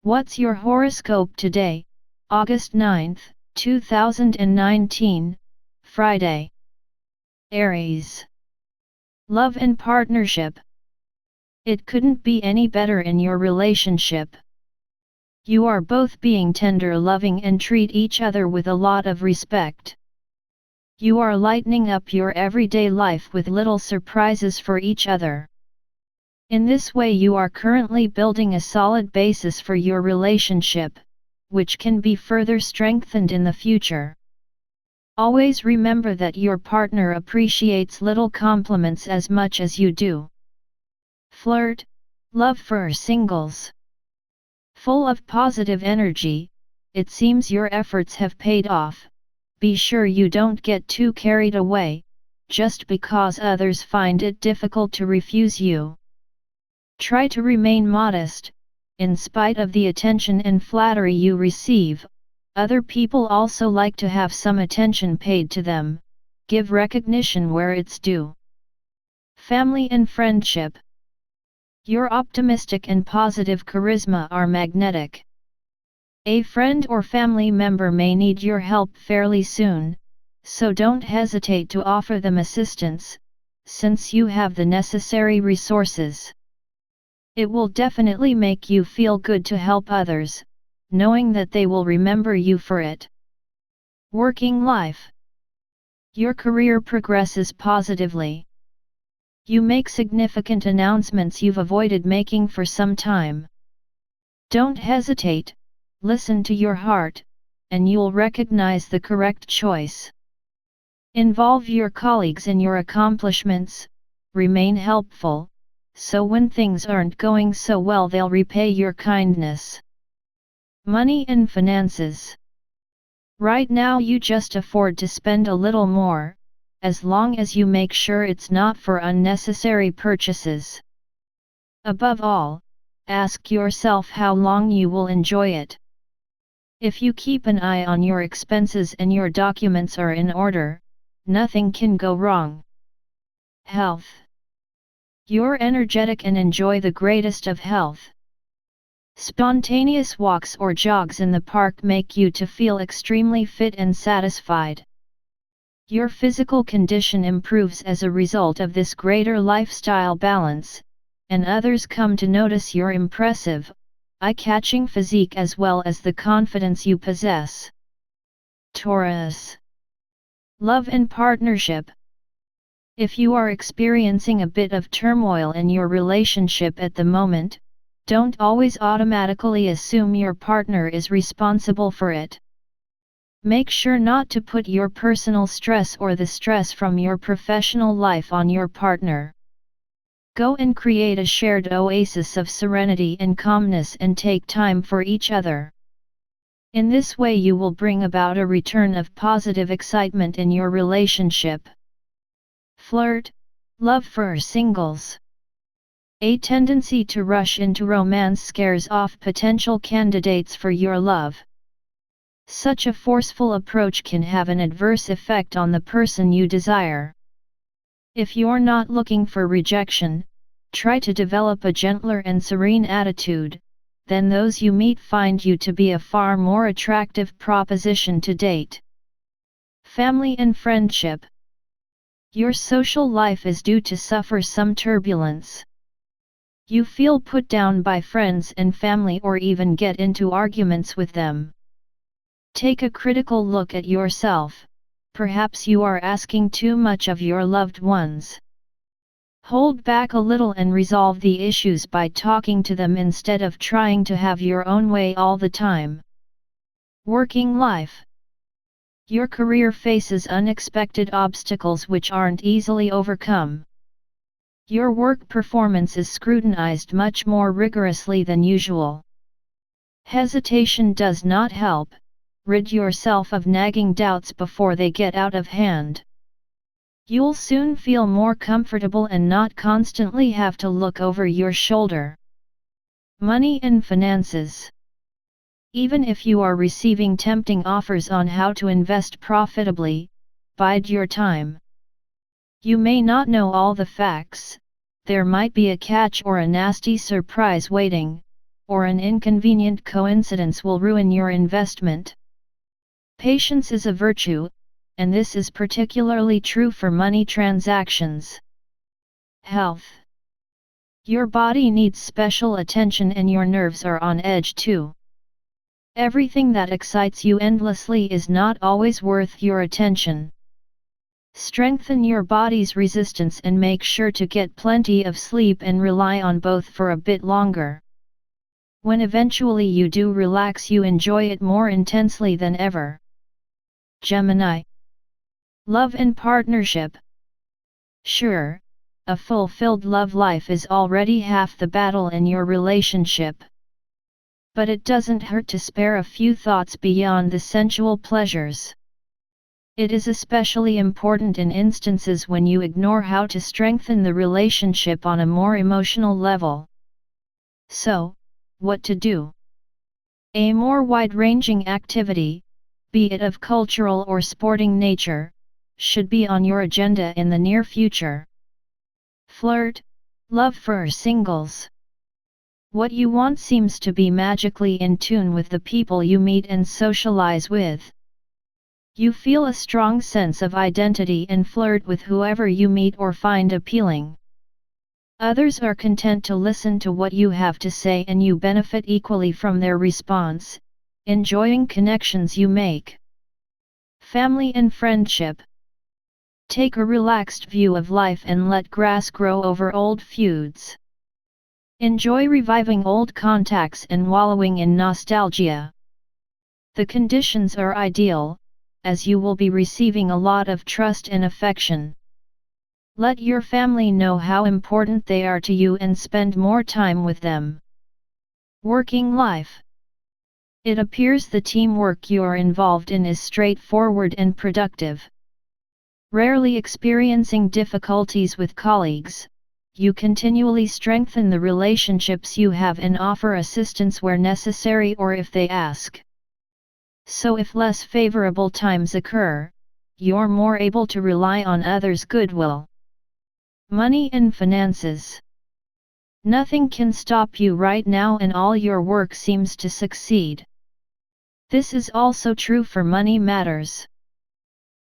What's your horoscope today, August 9th, 2019, Friday? Aries. Love and partnership. It couldn't be any better in your relationship. You are both being tender, loving, and treat each other with a lot of respect. You are lightening up your everyday life with little surprises for each other. In this way, you are currently building a solid basis for your relationship, which can be further strengthened in the future. Always remember that your partner appreciates little compliments as much as you do. Flirt, love for singles. Full of positive energy, it seems your efforts have paid off. Be sure you don't get too carried away, just because others find it difficult to refuse you. Try to remain modest. In spite of the attention and flattery you receive, other people also like to have some attention paid to them. Give recognition where it's due. Family and friendship. Your optimistic and positive charisma are magnetic. A friend or family member may need your help fairly soon, so don't hesitate to offer them assistance, since you have the necessary resources. It will definitely make you feel good to help others, knowing that they will remember you for it. Working life. Your career progresses positively. You make significant announcements you've avoided making for some time. Don't hesitate, listen to your heart, and you'll recognize the correct choice. Involve your colleagues in your accomplishments, remain helpful, so when things aren't going so well they'll repay your kindness. Money and finances. Right now you just afford to spend a little more, as long as you make sure it's not for unnecessary purchases. Above all, ask yourself how long you will enjoy it. If you keep an eye on your expenses and your documents are in order, nothing can go wrong. Health. You're energetic and enjoy the greatest of health. Spontaneous walks or jogs in the park make you to feel extremely fit and satisfied. Your physical condition improves as a result of this greater lifestyle balance, and others come to notice your impressive, eye-catching physique as well as the confidence you possess. Taurus. Love and partnership. If you are experiencing a bit of turmoil in your relationship at the moment, don't always automatically assume your partner is responsible for it. Make sure not to put your personal stress or the stress from your professional life on your partner. Go and create a shared oasis of serenity and calmness and take time for each other. In this way you will bring about a return of positive excitement in your relationship. Flirt, love for singles. A tendency to rush into romance scares off potential candidates for your love. Such a forceful approach can have an adverse effect on the person you desire. If you're not looking for rejection, try to develop a gentler and serene attitude, then those you meet find you to be a far more attractive proposition to date. Family and friendship. Your social life is due to suffer some turbulence. You feel put down by friends and family or even get into arguments with them. Take a critical look at yourself, perhaps you are asking too much of your loved ones. Hold back a little and resolve the issues by talking to them instead of trying to have your own way all the time. Working life. Your career faces unexpected obstacles which aren't easily overcome. Your work performance is scrutinized much more rigorously than usual. Hesitation does not help. Rid yourself of nagging doubts before they get out of hand. You'll soon feel more comfortable and not constantly have to look over your shoulder. Money and finances. Even if you are receiving tempting offers on how to invest profitably, bide your time. You may not know all the facts, there might be a catch or a nasty surprise waiting, or an inconvenient coincidence will ruin your investment. Patience is a virtue, and this is particularly true for money transactions. Health. Your body needs special attention and your nerves are on edge too. Everything that excites you endlessly is not always worth your attention. Strengthen your body's resistance and make sure to get plenty of sleep and rely on both for a bit longer. When eventually you do relax, you enjoy it more intensely than ever. Gemini. Love and partnership. Sure, a fulfilled love life is already half the battle in your relationship. But it doesn't hurt to spare a few thoughts beyond the sensual pleasures. It is especially important in instances when you ignore how to strengthen the relationship on a more emotional level. So, what to do? A more wide-ranging activity, be it of cultural or sporting nature, should be on your agenda in the near future. Flirt, love for singles. What you want seems to be magically in tune with the people you meet and socialize with. You feel a strong sense of identity and flirt with whoever you meet or find appealing. Others are content to listen to what you have to say and you benefit equally from their response, enjoying connections you make. Family and friendship. Take a relaxed view of life and let grass grow over old feuds. Enjoy reviving old contacts and wallowing in nostalgia. The conditions are ideal, as you will be receiving a lot of trust and affection. Let your family know how important they are to you and spend more time with them. Working life. It appears the teamwork you are involved in is straightforward and productive. Rarely experiencing difficulties with colleagues, you continually strengthen the relationships you have and offer assistance where necessary or if they ask. So if less favorable times occur, you're more able to rely on others' goodwill. Money and finances. Nothing can stop you right now and all your work seems to succeed. This is also true for money matters.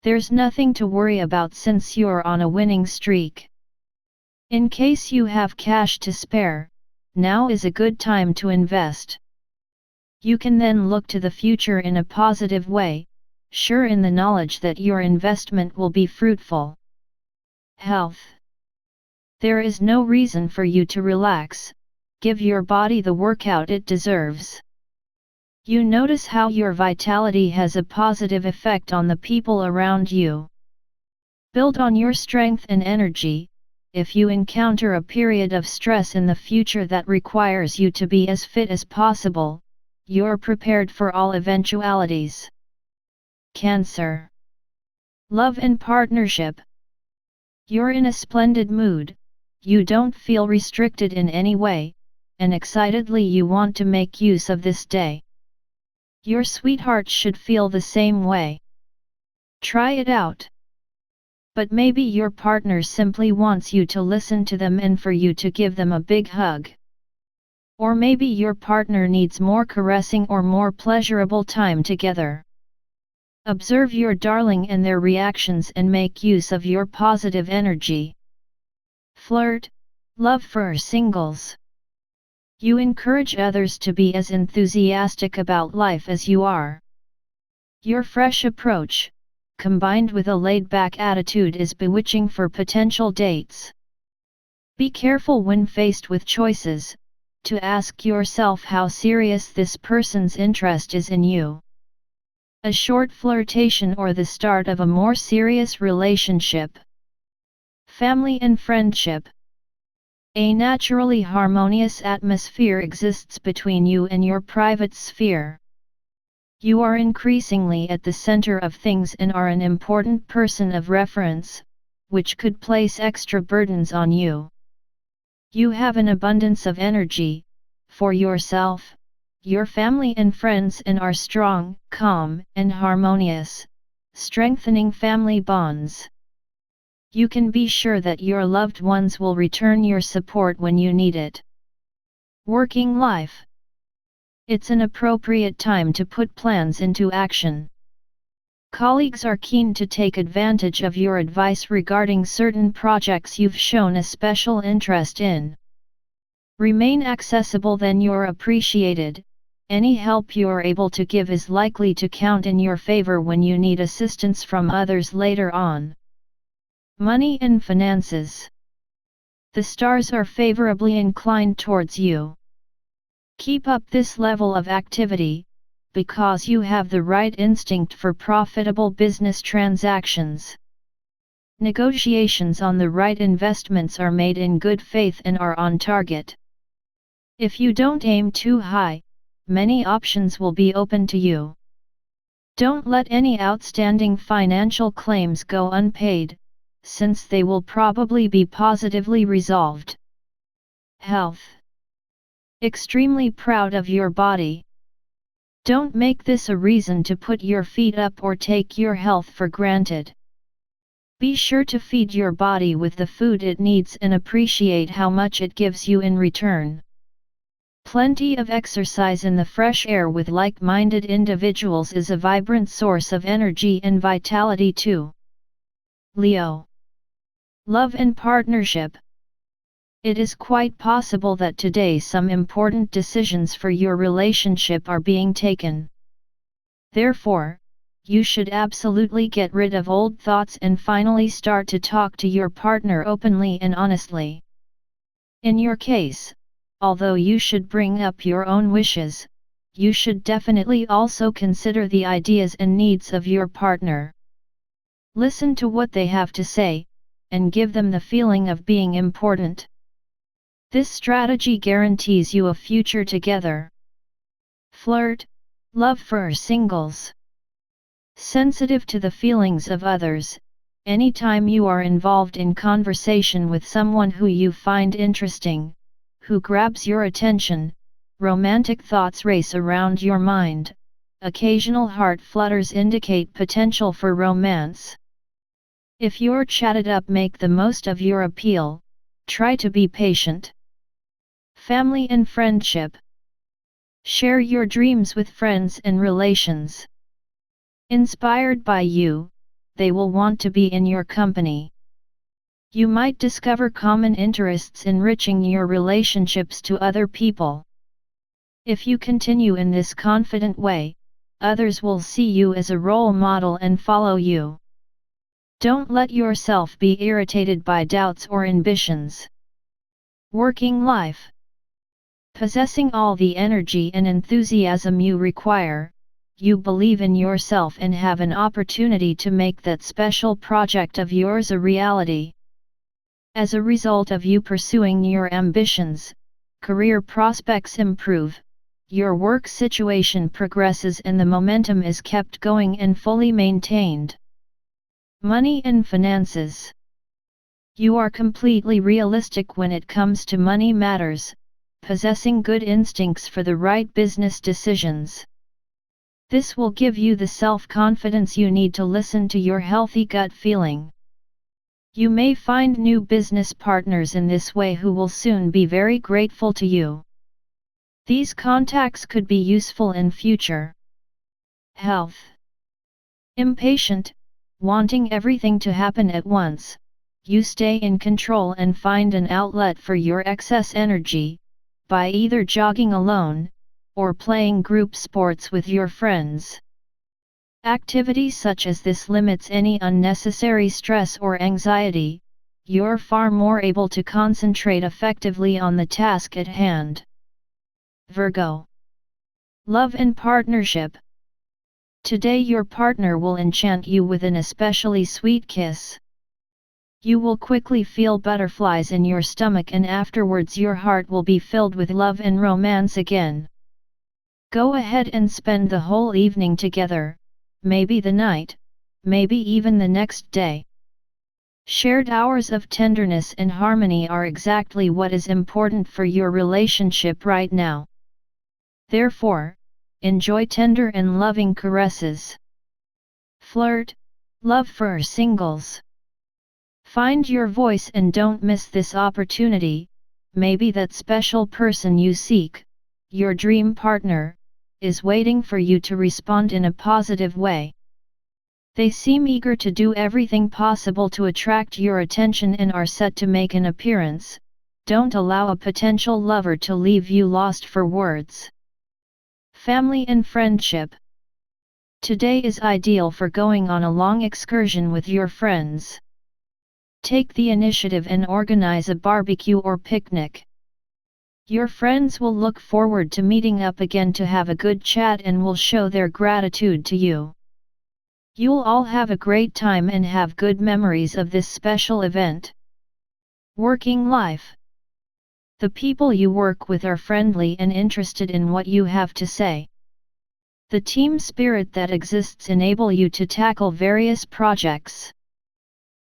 There's nothing to worry about since you're on a winning streak. In case you have cash to spare, now is a good time to invest. You can then look to the future in a positive way, sure in the knowledge that your investment will be fruitful. Health. There is no reason for you to relax, give your body the workout it deserves. You notice how your vitality has a positive effect on the people around you. Build on your strength and energy. If you encounter a period of stress in the future that requires you to be as fit as possible, you're prepared for all eventualities. Cancer. Love and partnership. You're in a splendid mood, you don't feel restricted in any way, and excitedly you want to make use of this day. Your sweetheart should feel the same way. Try it out. But maybe your partner simply wants you to listen to them and for you to give them a big hug. Or maybe your partner needs more caressing or more pleasurable time together. Observe your darling and their reactions and make use of your positive energy. Flirt, love for singles. You encourage others to be as enthusiastic about life as you are. Your fresh approach, combined with a laid-back attitude, is bewitching for potential dates. Be careful when faced with choices, to ask yourself how serious this person's interest is in you. A short flirtation or the start of a more serious relationship. Family and friendship. A naturally harmonious atmosphere exists between you and your private sphere. You are increasingly at the center of things and are an important person of reference, which could place extra burdens on you. You have an abundance of energy, for yourself, your family and friends, and are strong, calm, and harmonious, strengthening family bonds. You can be sure that your loved ones will return your support when you need it. Working life. it's an appropriate time to put plans into action. Colleagues are keen to take advantage of your advice regarding certain projects you've shown a special interest in. Remain accessible, then you're appreciated. Any help you're able to give is likely to count in your favor when you need assistance from others later on. Money and finances. The stars are favorably inclined towards you. Keep up this level of activity, because you have the right instinct for profitable business transactions. Negotiations on the right investments are made in good faith and are on target. If you don't aim too high, many options will be open to you. Don't let any outstanding financial claims go unpaid, since they will probably be positively resolved. Health. Extremely proud of your body. Don't make this a reason to put your feet up or take your health for granted. Be sure to feed your body with the food it needs and appreciate how much it gives you in return. Plenty of exercise in the fresh air with like-minded individuals is a vibrant source of energy and vitality too. Leo. Love and partnership. It is quite possible that today some important decisions for your relationship are being taken. Therefore, you should absolutely get rid of old thoughts and finally start to talk to your partner openly and honestly. In your case, although you should bring up your own wishes, you should definitely also consider the ideas and needs of your partner. Listen to what they have to say, and give them the feeling of being important. This strategy guarantees you a future together. Flirt, love for singles. Sensitive to the feelings of others, anytime you are involved in conversation with someone who you find interesting, who grabs your attention, romantic thoughts race around your mind, occasional heart flutters indicate potential for romance. If you're chatted up, make the most of your appeal, try to be patient. Family and friendship. Share your dreams with friends and relations. Inspired by you, they will want to be in your company. You might discover common interests enriching your relationships to other people. If you continue in this confident way, others will see you as a role model and follow you. Don't let yourself be irritated by doubts or ambitions. Working life. Possessing all the energy and enthusiasm you require, you believe in yourself and have an opportunity to make that special project of yours a reality. As a result of you pursuing your ambitions, career prospects improve, your work situation progresses and the momentum is kept going and fully maintained. Money and finances. You are completely realistic when it comes to money matters, possessing good instincts for the right business decisions. This will give you the self-confidence you need to listen to your healthy gut feeling. You may find new business partners in this way who will soon be very grateful to you. These contacts could be useful in future. Health. Impatient, wanting everything to happen at once, you stay in control and find an outlet for your excess energy, by either jogging alone, or playing group sports with your friends. Activities such as this limits any unnecessary stress or anxiety, you're far more able to concentrate effectively on the task at hand. Virgo. Love and partnership. Today your partner will enchant you with an especially sweet kiss. You will quickly feel butterflies in your stomach and afterwards your heart will be filled with love and romance again. Go ahead and spend the whole evening together, maybe the night, maybe even the next day. Shared hours of tenderness and harmony are exactly what is important for your relationship right now. Therefore, enjoy tender and loving caresses. Flirt, love for singles. Find your voice and don't miss this opportunity, maybe that special person you seek, your dream partner, is waiting for you to respond in a positive way. They seem eager to do everything possible to attract your attention and are set to make an appearance. Don't allow a potential lover to leave you lost for words. Family and friendship. Today is ideal for going on a long excursion with your friends. Take the initiative and organize a barbecue or picnic. Your friends will look forward to meeting up again to have a good chat and will show their gratitude to you. You'll all have a great time and have good memories of this special event. Working life. The people you work with are friendly and interested in what you have to say. The team spirit that exists enables you to tackle various projects.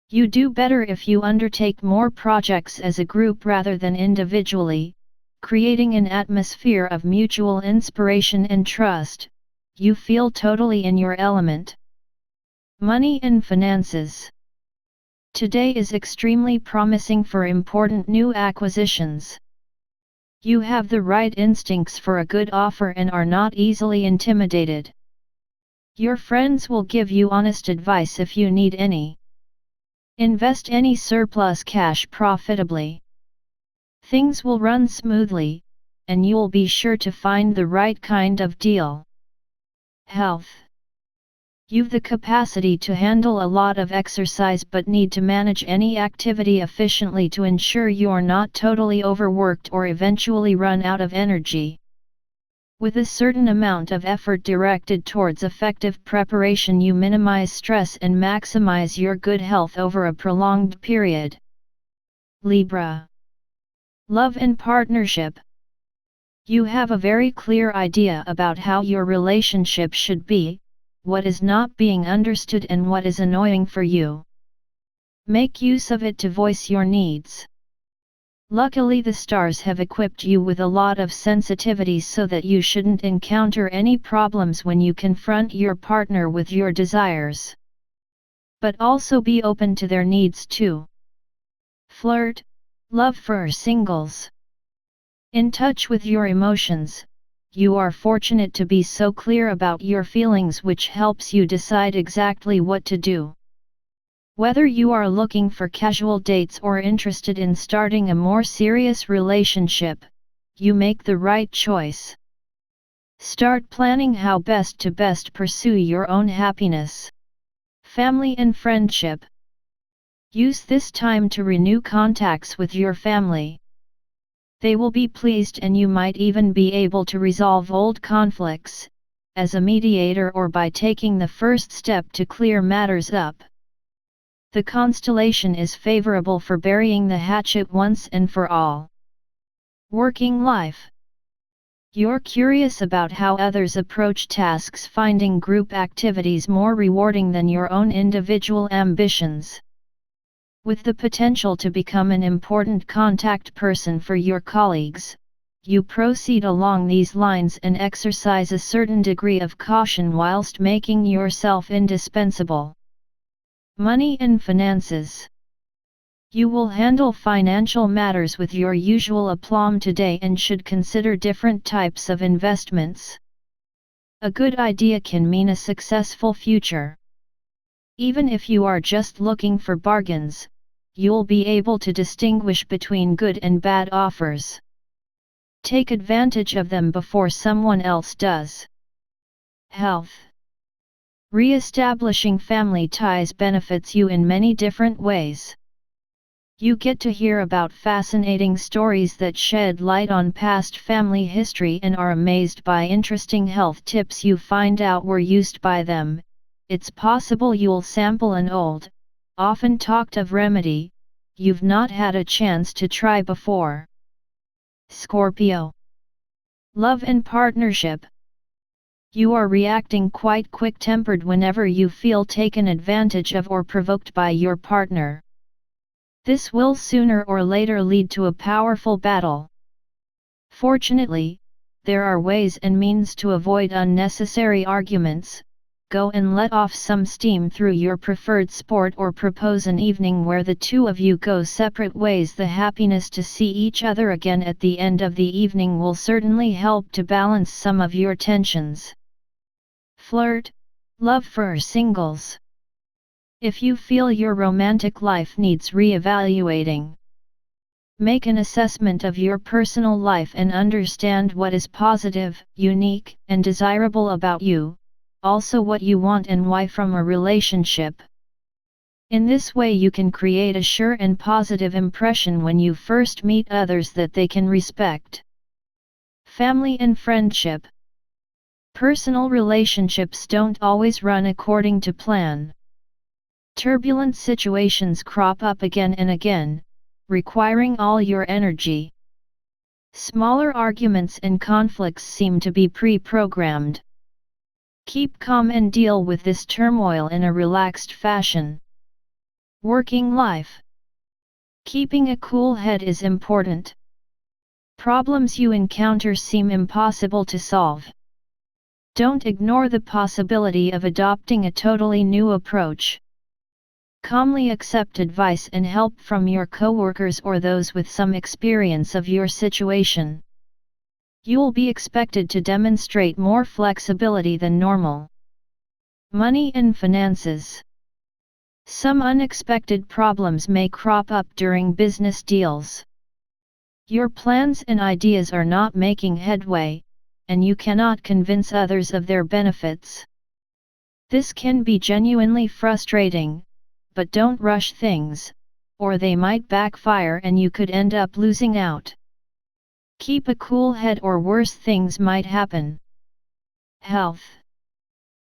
You do better if you undertake more projects as a group rather than individually, creating an atmosphere of mutual inspiration and trust. You feel totally in your element. Money and finances. Today is extremely promising for important new acquisitions. You have the right instincts for a good offer and are not easily intimidated. Your friends will give you honest advice if you need any. Invest any surplus cash profitably. Things will run smoothly, and you'll be sure to find the right kind of deal. Health. You've the capacity to handle a lot of exercise but need to manage any activity efficiently to ensure you're not totally overworked or eventually run out of energy. With a certain amount of effort directed towards effective preparation, you minimize stress and maximize your good health over a prolonged period. Libra. Love and partnership. You have a very clear idea about how your relationship should be, what is not being understood and what is annoying for you. Make use of it to voice your needs. Luckily, the stars have equipped you with a lot of sensitivity so that you shouldn't encounter any problems when you confront your partner with your desires. But also be open to their needs too. Flirt, love for singles. In touch with your emotions, you are fortunate to be so clear about your feelings, which helps you decide exactly what to do. Whether you are looking for casual dates or interested in starting a more serious relationship, you make the right choice. Start planning how best to pursue your own happiness. Family and friendship. Use this time to renew contacts with your family. They will be pleased and you might even be able to resolve old conflicts, as a mediator or by taking the first step to clear matters up. The constellation is favorable for burying the hatchet once and for all. Working life. You're curious about how others approach tasks, finding group activities more rewarding than your own individual ambitions. With the potential to become an important contact person for your colleagues, you proceed along these lines and exercise a certain degree of caution whilst making yourself indispensable. Money and finances. You will handle financial matters with your usual aplomb today and should consider different types of investments. A good idea can mean a successful future. Even if you are just looking for bargains, you'll be able to distinguish between good and bad offers. Take advantage of them before someone else does. Health. Re-establishing family ties benefits you in many different ways. You get to hear about fascinating stories that shed light on past family history and are amazed by interesting health tips you find out were used by them. It's possible you'll sample an old, often talked of remedy you've not had a chance to try before. Scorpio. Love and partnership. You are reacting quite quick-tempered whenever you feel taken advantage of or provoked by your partner. This will sooner or later lead to a powerful battle. Fortunately, there are ways and means to avoid unnecessary arguments, go and let off some steam through your preferred sport or propose an evening where the two of you go separate ways. The happiness to see each other again at the end of the evening will certainly help to balance some of your tensions. Flirt, love for singles. If you feel your romantic life needs re-evaluating, make an assessment of your personal life and understand what is positive, unique, and desirable about you, also what you want and why from a relationship. In this way you can create a sure and positive impression when you first meet others that they can respect. Family and friendship. Personal relationships don't always run according to plan. Turbulent situations crop up again and again, requiring all your energy. Smaller arguments and conflicts seem to be pre-programmed. Keep calm and deal with this turmoil in a relaxed fashion. Working life. Keeping a cool head is important. Problems you encounter seem impossible to solve. Don't ignore the possibility of adopting a totally new approach. Calmly accept advice and help from your coworkers or those with some experience of your situation. You'll be expected to demonstrate more flexibility than normal. Money and finances. Some unexpected problems may crop up during business deals. Your plans and ideas are not making headway, and you cannot convince others of their benefits. This can be genuinely frustrating, but don't rush things, or they might backfire and you could end up losing out. Keep a cool head or worse things might happen. Health.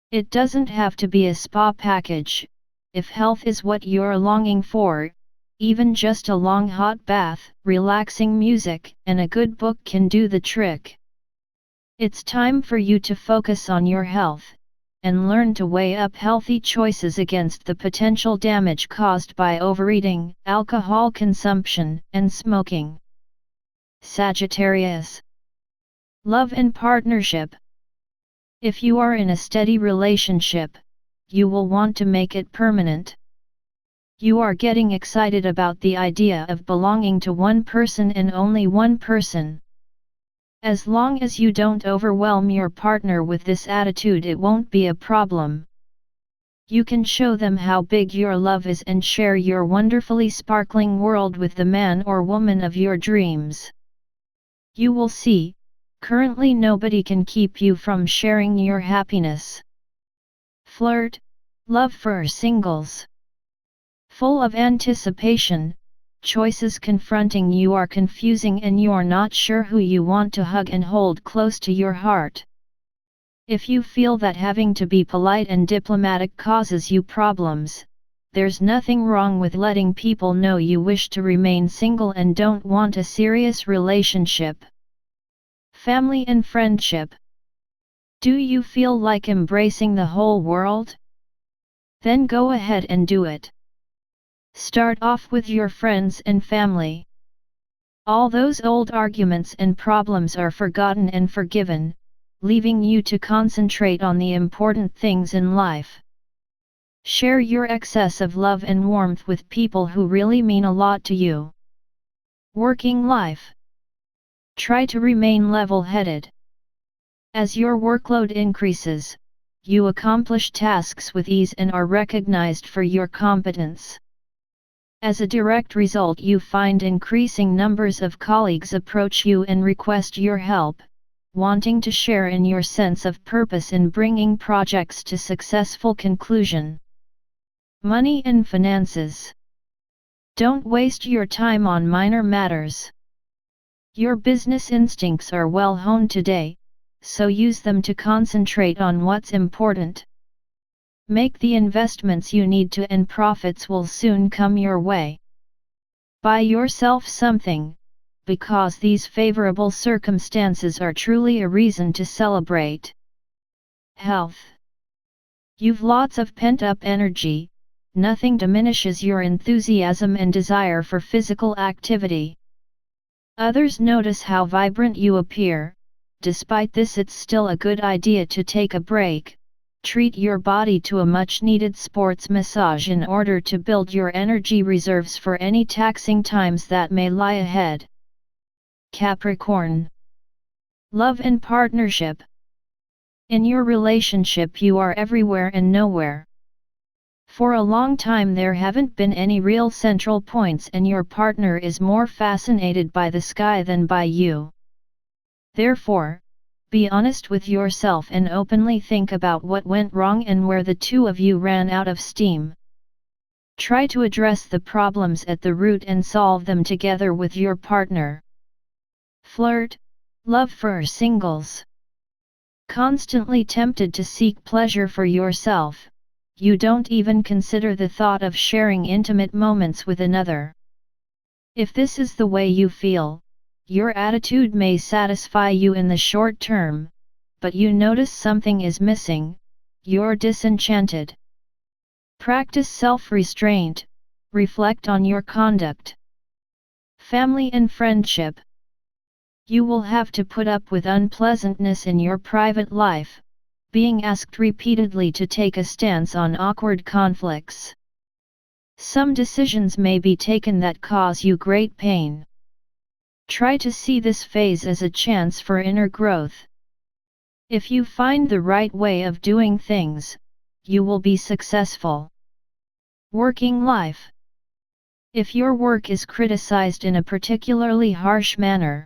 It doesn't have to be a spa package. If health is what you're longing for, even just a long hot bath, relaxing music, and a good book can do the trick. It's time for you to focus on your health, and learn to weigh up healthy choices against the potential damage caused by overeating, alcohol consumption, and smoking. Sagittarius. Love and partnership. If you are in a steady relationship, you will want to make it permanent. You are getting excited about the idea of belonging to one person and only one person. As long as you don't overwhelm your partner with this attitude, it won't be a problem. You can show them how big your love is and share your wonderfully sparkling world with the man or woman of your dreams. You will see, currently nobody can keep you from sharing your happiness. Flirt, love for singles. Full of anticipation, choices confronting you are confusing and you're not sure who you want to hug and hold close to your heart. If you feel that having to be polite and diplomatic causes you problems, there's nothing wrong with letting people know you wish to remain single and don't want a serious relationship. Family and friendship. Do you feel like embracing the whole world? Then go ahead and do it. Start off with your friends and family. All those old arguments and problems are forgotten and forgiven, leaving you to concentrate on the important things in life. Share your excess of love and warmth with people who really mean a lot to you. Working life. Try to remain level-headed. As your workload increases, you accomplish tasks with ease and are recognized for your competence. As a direct result, you find increasing numbers of colleagues approach you and request your help, wanting to share in your sense of purpose in bringing projects to successful conclusion. Money and finances. Don't waste your time on minor matters. Your business instincts are well honed today, so use them to concentrate on what's important. Make the investments you need to and profits will soon come your way. Buy yourself something, because these favorable circumstances are truly a reason to celebrate. Health. You've lots of pent-up energy, nothing diminishes your enthusiasm and desire for physical activity. Others notice how vibrant you appear. Despite this, it's still a good idea to take a break, Treat your body to a much-needed sports massage in order to build your energy reserves for any taxing times that may lie ahead. Capricorn. Love and partnership. In your relationship you are everywhere and nowhere. For a long time there haven't been any real central points and your partner is more fascinated by the sky than by you. Therefore, be honest with yourself and openly think about what went wrong and where the two of you ran out of steam. Try to address the problems at the root and solve them together with your partner. Flirt, love for singles. Constantly tempted to seek pleasure for yourself, you don't even consider the thought of sharing intimate moments with another. If this is the way you feel, your attitude may satisfy you in the short term, but you notice something is missing, you're disenchanted. Practice self-restraint, reflect on your conduct. Family and friendship. You will have to put up with unpleasantness in your private life, being asked repeatedly to take a stance on awkward conflicts. Some decisions may be taken that cause you great pain. Try to see this phase as a chance for inner growth. If you find the right way of doing things, you will be successful. Working life. If your work is criticized in a particularly harsh manner,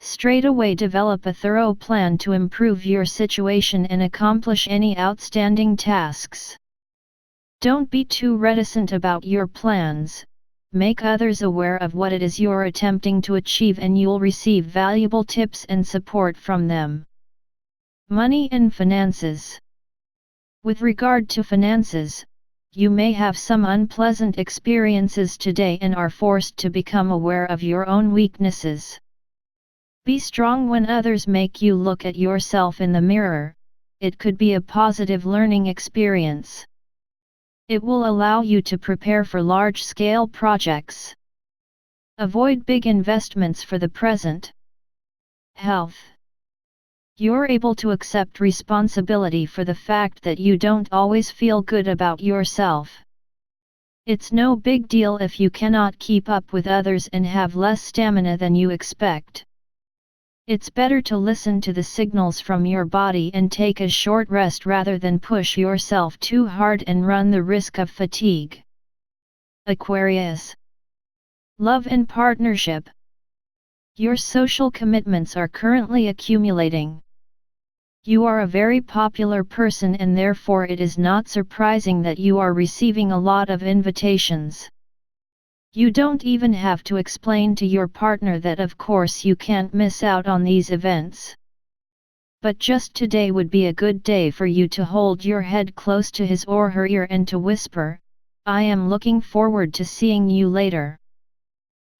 straight away develop a thorough plan to improve your situation and accomplish any outstanding tasks. Don't be too reticent about your plans. Make others aware of what it is you're attempting to achieve and you'll receive valuable tips and support from them. Money and finances. With regard to finances, you may have some unpleasant experiences today and are forced to become aware of your own weaknesses. Be strong when others make you look at yourself in the mirror. It could be a positive learning experience. It will allow you to prepare for large-scale projects. Avoid big investments for the present. Health. You're able to accept responsibility for the fact that you don't always feel good about yourself. It's no big deal if you cannot keep up with others and have less stamina than you expect. It's better to listen to the signals from your body and take a short rest rather than push yourself too hard and run the risk of fatigue. Aquarius. Love and partnership. Your social commitments are currently accumulating. You are a very popular person and therefore it is not surprising that you are receiving a lot of invitations. You don't even have to explain to your partner that of course you can't miss out on these events. But just today would be a good day for you to hold your head close to his or her ear and to whisper, "I am looking forward to seeing you later."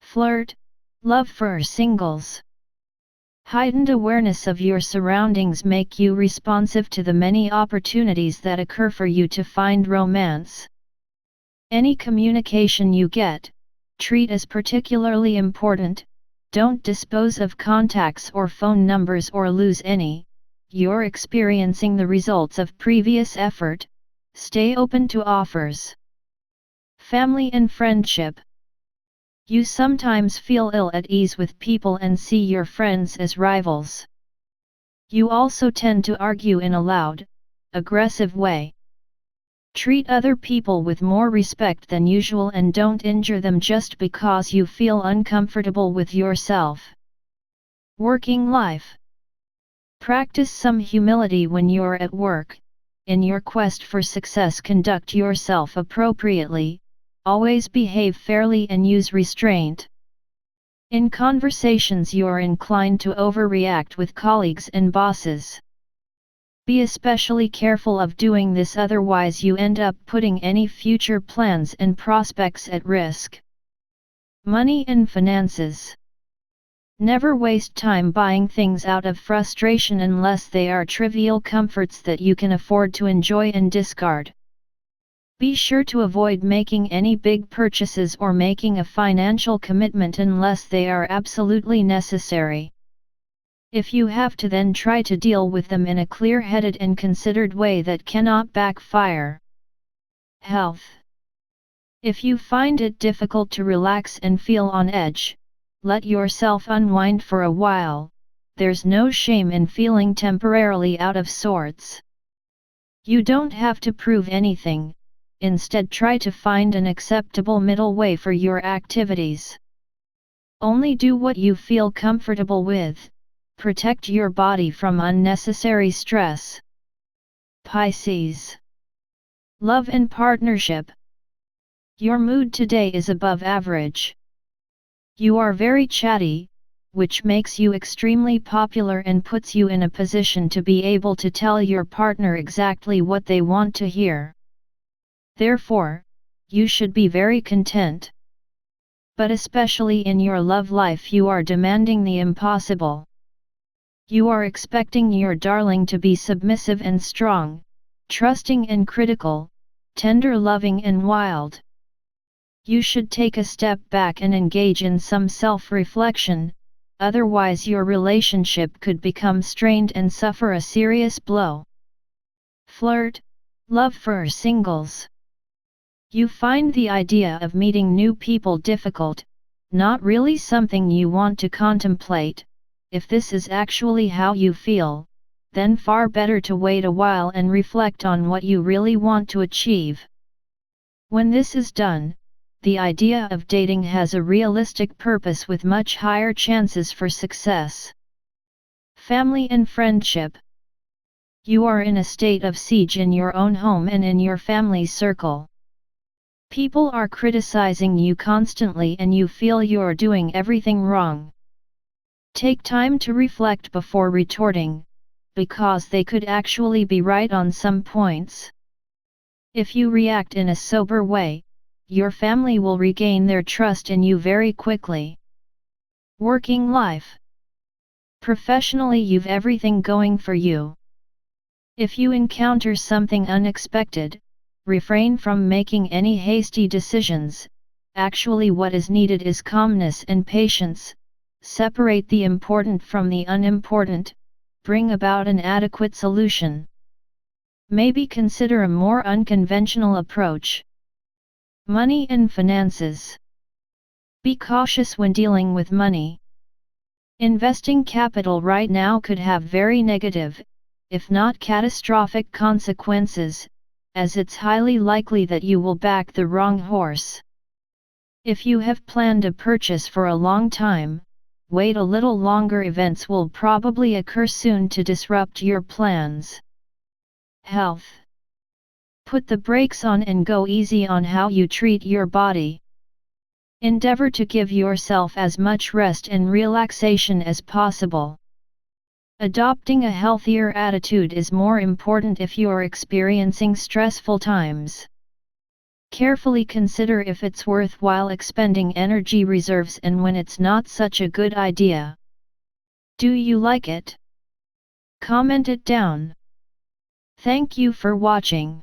Flirt, love for singles. Heightened awareness of your surroundings make you responsive to the many opportunities that occur for you to find romance. Any communication you get, treat as particularly important. Don't dispose of contacts or phone numbers or lose any. You're experiencing the results of previous effort. Stay open to offers. Family and friendship. You sometimes feel ill at ease with people and see your friends as rivals. You also tend to argue in a loud, aggressive way. Treat other people with more respect than usual and don't injure them just because you feel uncomfortable with yourself. Working life. Practice some humility when you're at work. In your quest for success, conduct yourself appropriately. Always behave fairly and use restraint. In conversations you're inclined to overreact with colleagues and bosses. Be especially careful of doing this, otherwise you end up putting any future plans and prospects at risk. Money and finances. Never waste time buying things out of frustration unless they are trivial comforts that you can afford to enjoy and discard. Be sure to avoid making any big purchases or making a financial commitment unless they are absolutely necessary. If you have to, then try to deal with them in a clear-headed and considered way that cannot backfire. Health. If you find it difficult to relax and feel on edge, let yourself unwind for a while. There's no shame in feeling temporarily out of sorts. You don't have to prove anything, instead try to find an acceptable middle way for your activities. Only do what you feel comfortable with, protect your body from unnecessary stress. Pisces. Love and partnership. Your mood today is above average. You are very chatty, which makes you extremely popular and puts you in a position to be able to tell your partner exactly what they want to hear. Therefore, you should be very content. But especially in your love life, you are demanding the impossible. You are expecting your darling to be submissive and strong, trusting and critical, tender, loving and wild. You should take a step back and engage in some self-reflection, otherwise your relationship could become strained and suffer a serious blow. Flirt, love for singles. You find the idea of meeting new people difficult, not really something you want to contemplate. If this is actually how you feel, then far better to wait a while and reflect on what you really want to achieve. When this is done, the idea of dating has a realistic purpose with much higher chances for success. Family and friendship. You are in a state of siege in your own home and in your family circle. People are criticizing you constantly and you feel you're doing everything wrong. Take time to reflect before retorting, because they could actually be right on some points. If you react in a sober way, your family will regain their trust in you very quickly. Working life. Professionally, you've everything going for you. If you encounter something unexpected, refrain from making any hasty decisions. Actually, what is needed is calmness and patience. Separate the important from the unimportant, bring about an adequate solution. Maybe consider a more unconventional approach. Money and finances. Be cautious when dealing with money. Investing capital right now could have very negative, if not catastrophic consequences, as it's highly likely that you will back the wrong horse. If you have planned a purchase for a long time, wait a little longer. Events will probably occur soon to disrupt your plans. Health. Put the brakes on and go easy on how you treat your body. Endeavor to give yourself as much rest and relaxation as possible. Adopting a healthier attitude is more important if you are experiencing stressful times. Carefully consider if it's worthwhile expending energy reserves and when it's not such a good idea. Do you like it? Comment it down. Thank you for watching.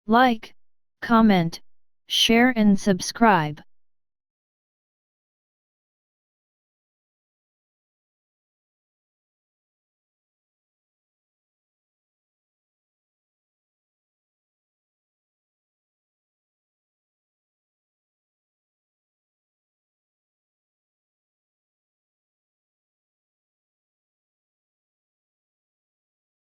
Like, comment, share and subscribe.